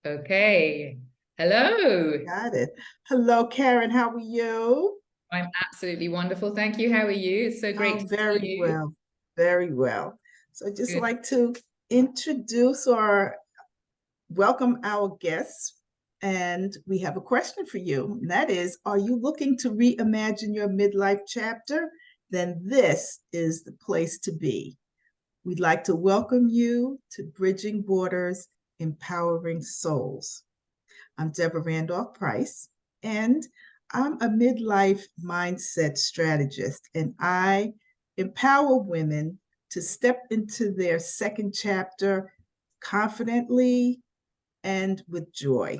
Okay. Hello. Got it. Hello, Karen. How are you? I'm absolutely wonderful. Thank you. How are you? It's so great Oh, to see very you. well. Very well. So I'd just Good. like to introduce or welcome our guests. And we have a question for you. And that is, are you looking to reimagine your midlife chapter? Then this is the place to be. We'd like to welcome you to Bridging Borders, Empowering Souls. I'm Deborah Randolph Price, and I'm a midlife mindset strategist, and I empower women to step into their second chapter confidently and with joy.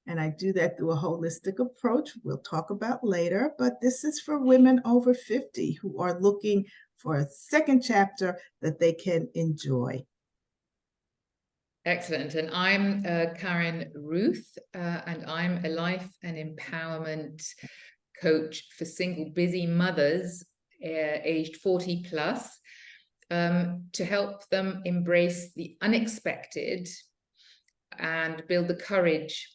And I do that through a holistic approach we'll talk about later, but this is for women over 50 who are looking for a second chapter that they can enjoy. Excellent. And I'm Karen Ruth, and I'm a life and empowerment coach for single busy mothers aged 40 plus, to help them embrace the unexpected and build the courage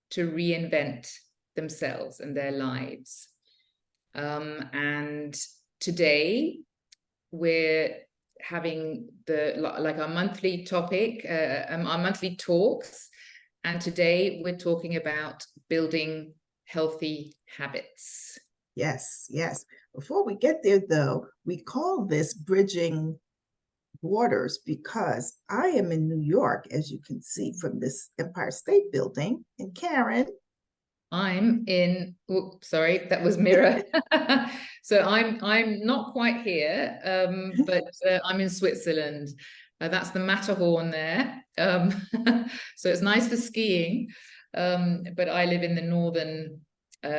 to reinvent themselves and their lives. And today we're having our monthly topic, our monthly talks. And today we're talking about building healthy habits. Yes, yes. Before we get there, though, we call this bridging borders because I am in New York, as you can see from this Empire State Building. And Karen, I'm in, sorry, that was mirror. So I'm not quite here, but I'm in Switzerland. That's the Matterhorn there. So it's nice for skiing, but I live in the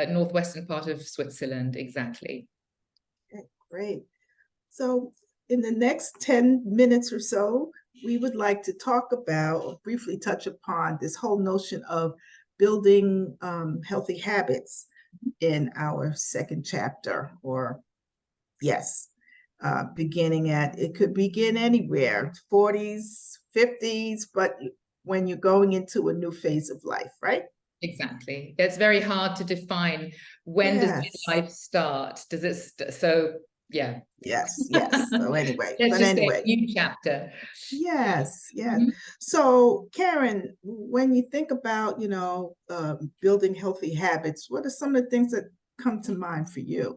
northwestern part of Switzerland, exactly. okay, great. So, in the next 10 minutes or so, we would like to talk about or briefly touch upon this whole notion of building healthy habits in our second chapter, or yes, beginning at, it could begin anywhere, 40s, 50s, but when you're going into a new phase of life, right? Exactly. It's very hard to define when does Yes, midlife start? Does it so yeah. yes, yes. So anyway, Let's but just say anyway, new chapter. yes, yes. Mhm. So Karen, when you think about, building healthy habits, what are some of the things that come to mind for you?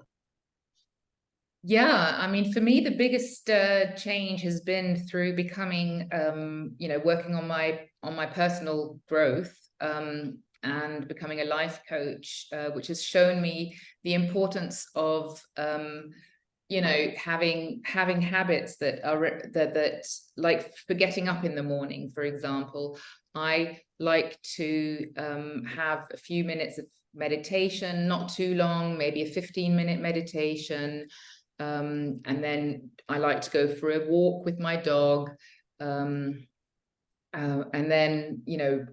Yeah, I mean, for me, the biggest change has been through becoming, working on my personal growth, and becoming a life coach, which has shown me the importance of, having habits that are that like for getting up in the morning, for example. I like to have a few minutes of meditation, not too long, maybe a 15-minute meditation. And then I like to go for a walk with my dog. And then,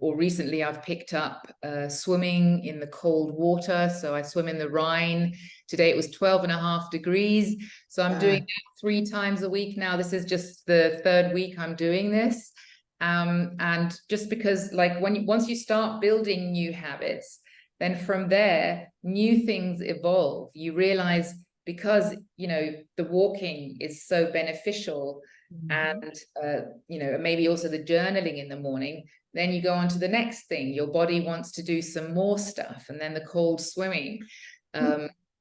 or recently I've picked up swimming in the cold water. So I swim in the Rhine. Today it was 12.5 degrees. So I'm doing Uh, that 3 times a week now. This is just the third week I'm doing this. And just because like once you start building new habits, then from there, new things evolve. You realize because, the walking is so beneficial, mhm, and maybe also the journaling in the morning, then you go on to the next thing. Your body wants to do some more stuff, and then the cold swimming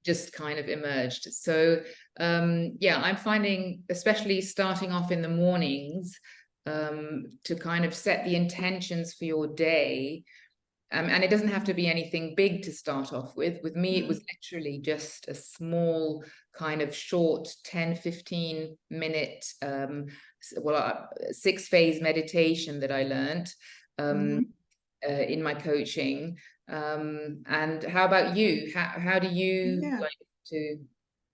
just kind of emerged. So yeah, I'm finding, especially starting off in the mornings, to kind of set the intentions for your day. And it doesn't have to be anything big to start off with. With me, it was literally just a small kind of short 10-15 minute, 6-phase meditation that I learned mhm. in my coaching. And how about you? How do you Yeah. like to?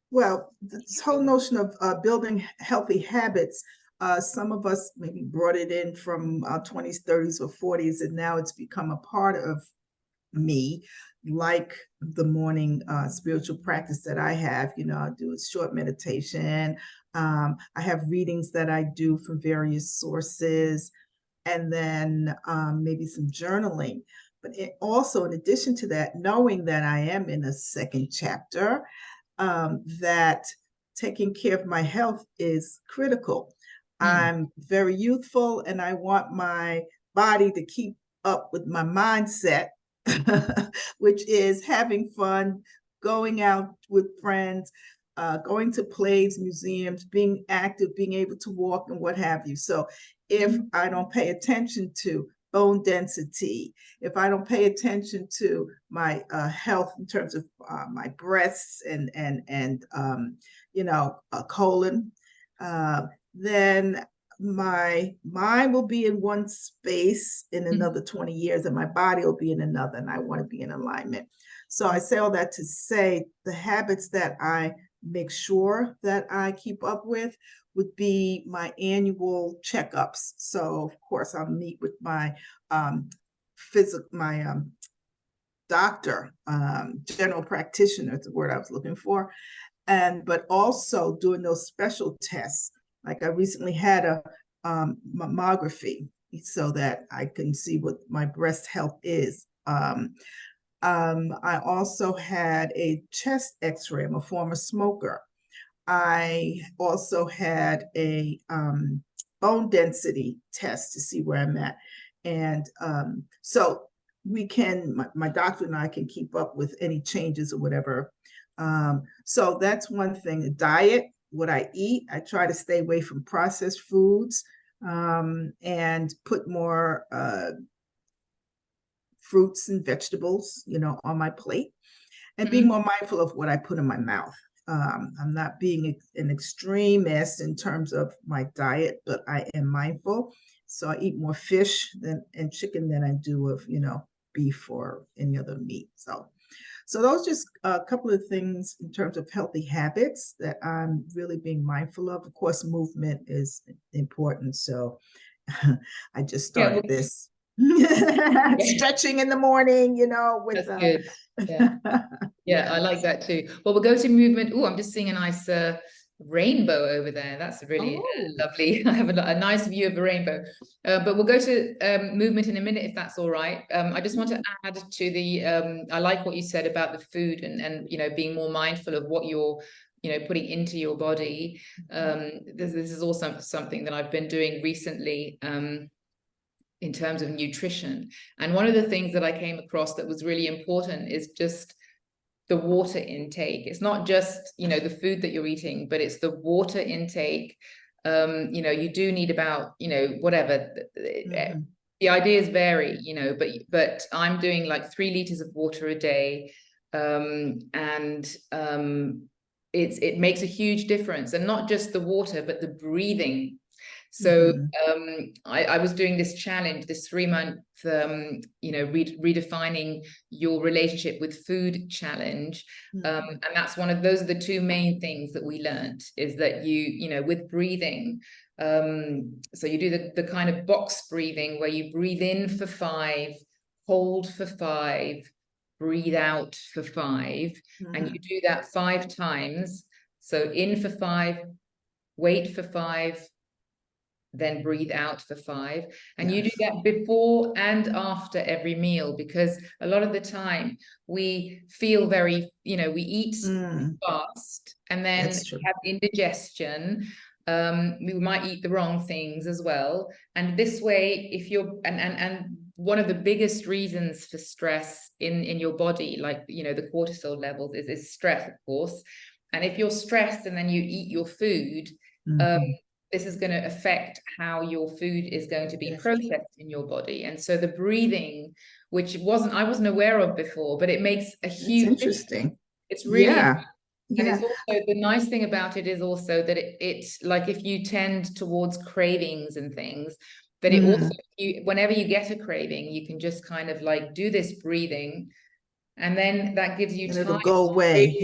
Well, this whole notion of building healthy habits, some of us maybe brought it in from our 20s, 30s, or 40s, and now it's become a part of me, like the morning spiritual practice that I have. I do a short meditation. I have readings that I do from various sources. and then maybe some journaling. But also, in addition to that, knowing that I am in a second chapter, that taking care of my health is critical. Mm. I'm very youthful and I want my body to keep up with my mindset, which is having fun, going out with friends, going to plays, museums, being active, being able to walk and what have you. So if I don't pay attention to bone density, if I don't pay attention to my health in terms of my breasts and colon, then my mind will be in one space in another 20 years and my body will be in another, and I want to be in alignment. So I say all that to say the habits that I make sure that I keep up with would be my annual checkups. So of course I'll meet with my doctor, general practitioner is the word I was looking for, but also doing those special tests. Like I recently had a mammography so that I can see what my breast health is. I also had a chest x-ray. I'm a former smoker. I also had a bone density test to see where I'm at. And so my doctor and I can keep up with any changes or whatever. So that's one thing. The diet, what I eat, I try to stay away from processed foods and put more fruits and vegetables, on my plate, and being more mindful of what I put in my mouth. I'm not being an extremist in terms of my diet, but I am mindful. So I eat more fish and chicken than I do of, beef or any other meat. So those just a couple of things in terms of healthy habits that I'm really being mindful of. Of course, movement is important. So I just Yeah, well, started this stretching in the morning, with that's good. Yeah. Yeah, I like that too. Well, we'll go to movement. Oh, I'm just seeing a nice rainbow over there. That's really Oh. lovely. I have a nice view of the rainbow. But we'll go to movement in a minute, if that's all right. I just want to add to the, I like what you said about the food and being more mindful of what you're, putting into your body. This is also something that I've been doing recently. In terms of nutrition. And one of the things that I came across that was really important is just the water intake. It's not just, the food that you're eating, but it's the water intake. You do need about, whatever. The ideas vary, but I'm doing like 3 liters of water a day. It makes a huge difference, and not just the water, but the breathing. So I was doing this challenge, this 3-month, redefining your relationship with food challenge. And that's those are the 2 main things that we learned, is that with breathing, so you do the kind of box breathing where you breathe in for 5, hold for 5, breathe out for 5, and you do that 5 times. So in for 5, wait for 5, then breathe out for 5. And you do that before and after every meal, because a lot of the time we feel very, we eat fast and then have indigestion. We might eat the wrong things as well. And this way, if you're, and one of the biggest reasons for stress in your body, like, the cortisol levels is stress, of course. And if you're stressed and then you eat your food, this is going to affect how your food is going to be processed in your body. And so the breathing, which I wasn't aware of before, but it makes a huge interesting. It's really and it's also, the nice thing about it is also that it's like, if you tend towards cravings and things, that it also, whenever you get a craving, you can just kind of like do this breathing. And then that gives you time. It'll go away.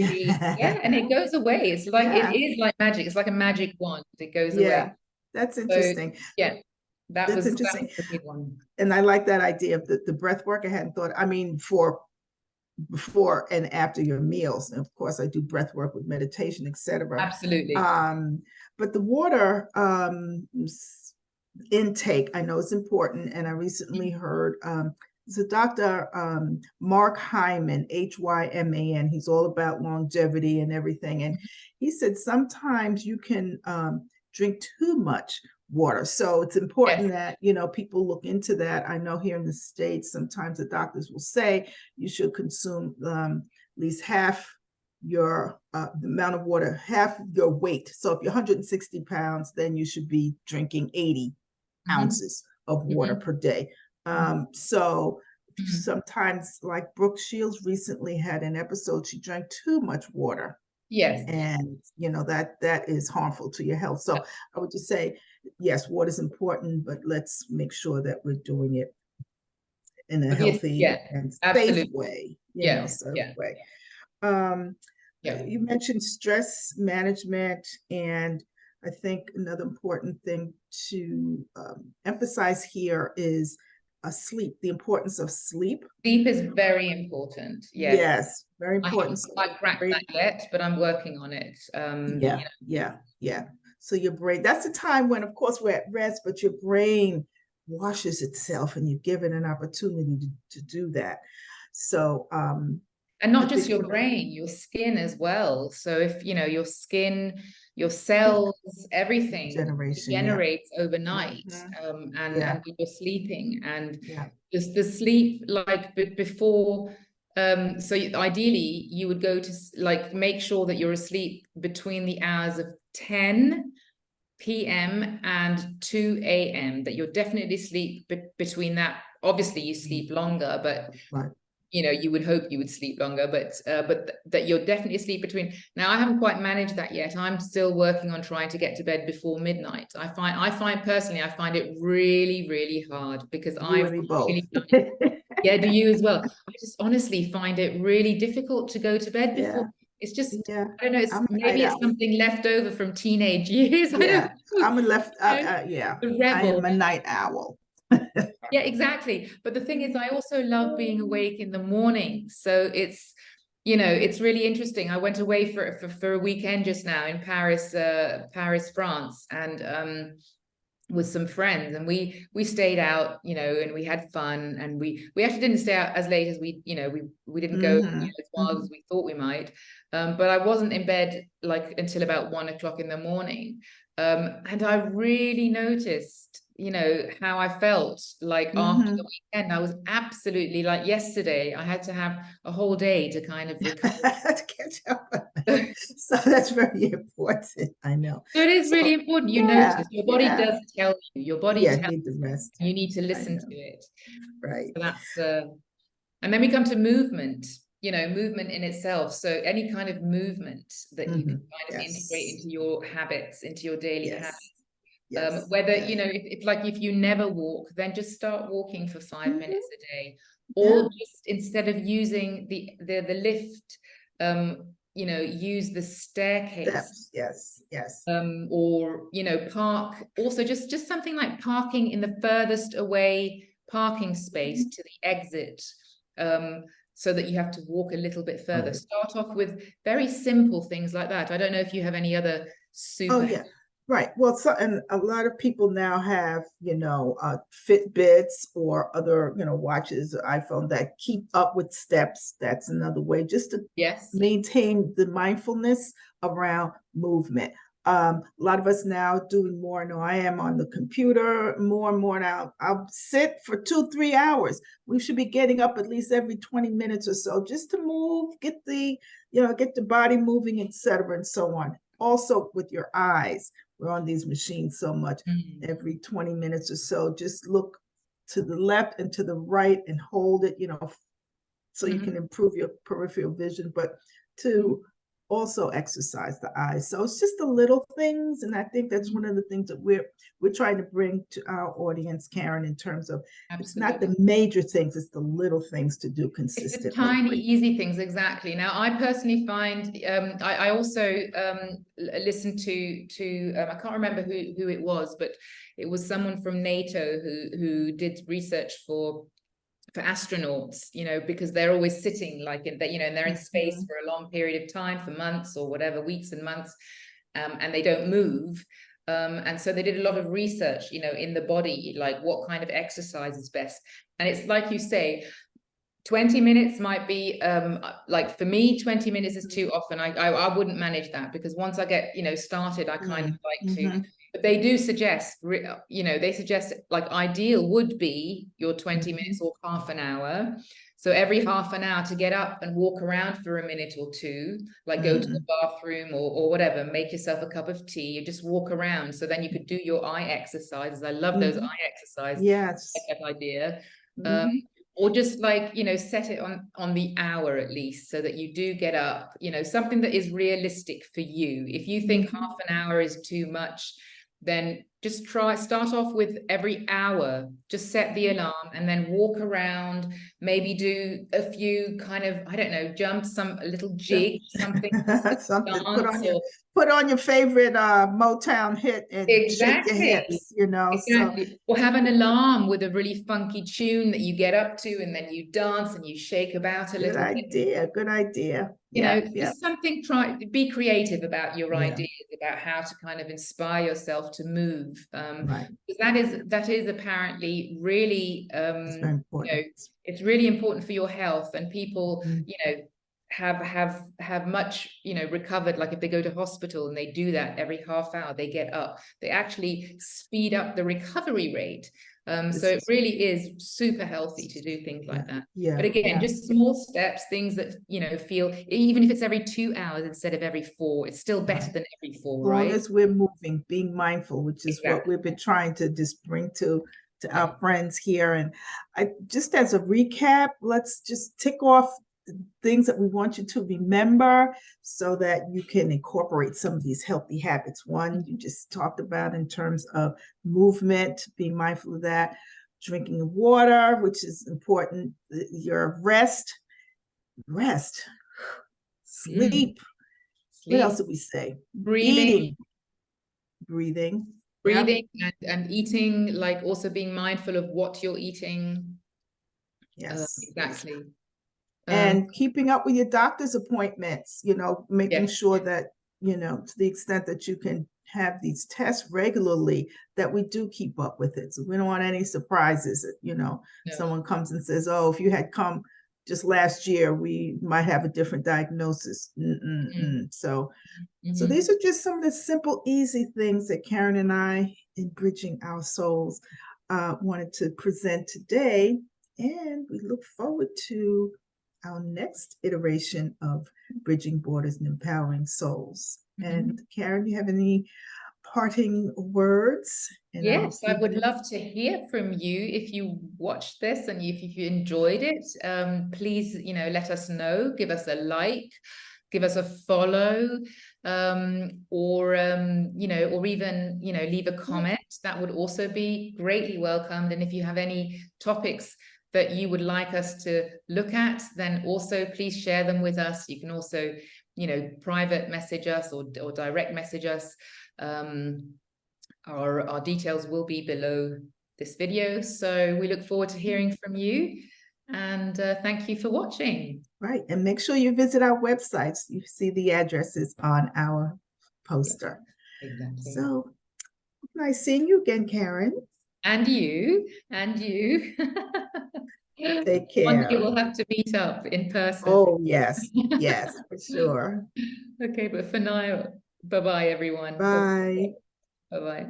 And it goes away. It's like, it is like magic. It's like a magic wand. It goes away. That's interesting. So, that's interesting. That was a big one. And I like that idea of the breath work. I hadn't thought, for before and after your meals. And of course, I do breath work with meditation, etc. Absolutely. But the water, intake, I know it's important. And I recently heard it's a Dr. Mark Hyman, Hyman. He's all about longevity and everything. And he said sometimes you can drink too much water. So it's important that, you know, people look into that. I know here in the States, sometimes the doctors will say you should consume at least half your the amount of water, half your weight. So if you're 160 pounds, then you should be drinking 80 ounces of water per day. So sometimes, like Brooke Shields recently had an episode, she drank too much water. Yes. And you know that is harmful to your health. So I would just say, yes, water is important, but let's make sure that we're doing it in a healthy and safe way, you know, safe way. You mentioned stress management, and I think another important thing to emphasize here is sleep, the importance of sleep. Sleep is very important. Yes. Yes, very important. I haven't quite cracked that yet, but I'm working on it. Yeah. So your brain, that's a time when, of course, we're at rest, but your brain washes itself and you give it an opportunity to do that. So, and not just your brain, your skin as well. So if, you know, your skin, your cells, everything generates overnight, and when you're sleeping, and just the sleep, like before, so ideally you would go to, like, make sure that you're asleep between the hours of 10 p.m. and 2 a.m., that you're definitely asleep between that. Obviously you sleep longer, but you know, you would hope you would sleep longer, but that you're definitely asleep between. Now, I haven't quite managed that yet. I'm still working on trying to get to bed before midnight. I find personally, I find it really, really hard, because I'm really yeah, do you as well? I just honestly find it really difficult to go to bed before. It's just, I don't know, maybe it's something left over from teenage years. I don't know. I'm a the rebel. I am a night owl. Yeah, exactly. But the thing is, I also love being awake in the morning. So it's, you know, it's really interesting. I went away for a weekend just now in Paris, France, and with some friends, and we stayed out, you know, and we had fun, and we actually didn't stay out as late as we, you know, we didn't go as wild as we thought we might. But I wasn't in bed like until about 1 o'clock in the morning. And I really noticed, you know, how I felt like after the weekend. I was absolutely, like, yesterday I had to have a whole day to kind of recover. To catch up. So that's very important. I know. So it is really important. You notice your body does tell you. Your body tells need the rest. You need to listen to it. Right. So that's and then we come to movement. You know, movement in itself. So any kind of movement that you can kind of integrate into your habits, into your daily habits. Whether, you know, if you never walk, then just start walking for 5 minutes a day, or just instead of using the lift, you know, use the staircase. Yes. Or, you know, park. Also, just something like parking in the furthest away parking space to the exit, so that you have to walk a little bit further. Start off with very simple things like that. I don't know if you have any other super. Right. Well, and a lot of people now have, you know, Fitbits or other, you know, watches, iPhone that keep up with steps. That's another way just to maintain the mindfulness around movement. A lot of us now doing more. I know I am on the computer more and more now. I'll sit for 2-3 hours. We should be getting up at least every 20 minutes or so just to move, get the body moving, etc., and so on. Also with your eyes. We're on these machines so much. Every 20 minutes or so, just look to the left and to the right and hold it, you know, so you can improve your peripheral vision, but to also exercise the eyes. So it's just the little things, and I think that's one of the things that we're trying to bring to our audience, Karen, in terms of it's not the major things, it's the little things to do consistently. It's the tiny, easy things, exactly. Now, I personally find I also listened to I can't remember who it was, but it was someone from NATO who did research for astronauts, you know, because they're always sitting like in that, you know, and they're in space for a long period of time, for months or whatever, weeks and months, and they don't move. And so they did a lot of research, you know, in the body, like what kind of exercise is best. And it's like you say, 20 minutes might be like for me 20 minutes is too often. I wouldn't manage that, because once I get, you know, started, I kind of like to, but they do suggest, you know, they suggest like ideal would be your 20 minutes or half an hour. So every half an hour to get up and walk around for a minute or two, like go to the bathroom or whatever, make yourself a cup of tea, and just walk around. So then you could do your eye exercises. I love those eye exercises. Yes. I like that idea. Or just like, you know, set it on the hour at least, so that you do get up, you know, something that is realistic for you. If you think half an hour is too much, then just start off with every hour, just set the alarm and then walk around, maybe do a few kind of, I don't know, jumps, a little jig, something, something, put on your favorite Motown hit and shake your hips, you know. Exactly. So, or have an alarm with a really funky tune that you get up to, and then you dance and you shake about a little bit. Good idea. You know, just something, be creative about your ideas, about how to kind of inspire yourself to move. Because that is apparently really, it's very important. you know, it's really important for your health. And people, you know, have much, you know, recovered. Like if they go to hospital and they do that every half hour, they get up, they actually speed up the recovery rate. So it really is super healthy to do things like that. But again, just small steps, things that, you know, feel, even if it's every 2 hours instead of every 4, it's still better than every 4, right? As long as we're moving, being mindful, which is what we've been trying to just bring to our friends here. And I just, as a recap, let's just tick off things that we want you to remember so that you can incorporate some of these healthy habits. One, you just talked about in terms of movement, being mindful of that, drinking water, which is important, your rest, sleep. What else did we say? Breathing. Breathing. And eating, like also being mindful of what you're eating. Yes. Exactly. And keeping up with your doctor's appointments, you know, making sure that, you know, to the extent that you can have these tests regularly, that we do keep up with it. So we don't want any surprises. You know, someone comes and says, oh, if you had come just last year, we might have a different diagnosis. So these are just some of the simple, easy things that Karen and I, in Bridging Our Souls, wanted to present today. And we look forward to our next iteration of Bridging Borders and Empowering Souls. And Karen, do you have any parting words? Yes, I would love to hear from you. If you watched this and if you enjoyed it, please, you know, let us know. Give us a like, give us a follow, or you know, or even, you know, leave a comment. That would also be greatly welcomed. And if you have any topics that you would like us to look at, then also please share them with us. You can also, you know, private message us or direct message us. Our details will be below this video. So we look forward to hearing from you, and thank you for watching. Right, and make sure you visit our websites. You see the addresses on our poster. Exactly. So nice seeing you again, Karen. And you. Take care. We'll have to meet up in person. Oh, yes, for sure. Okay, but for now, bye-bye, everyone. Bye. Bye-bye.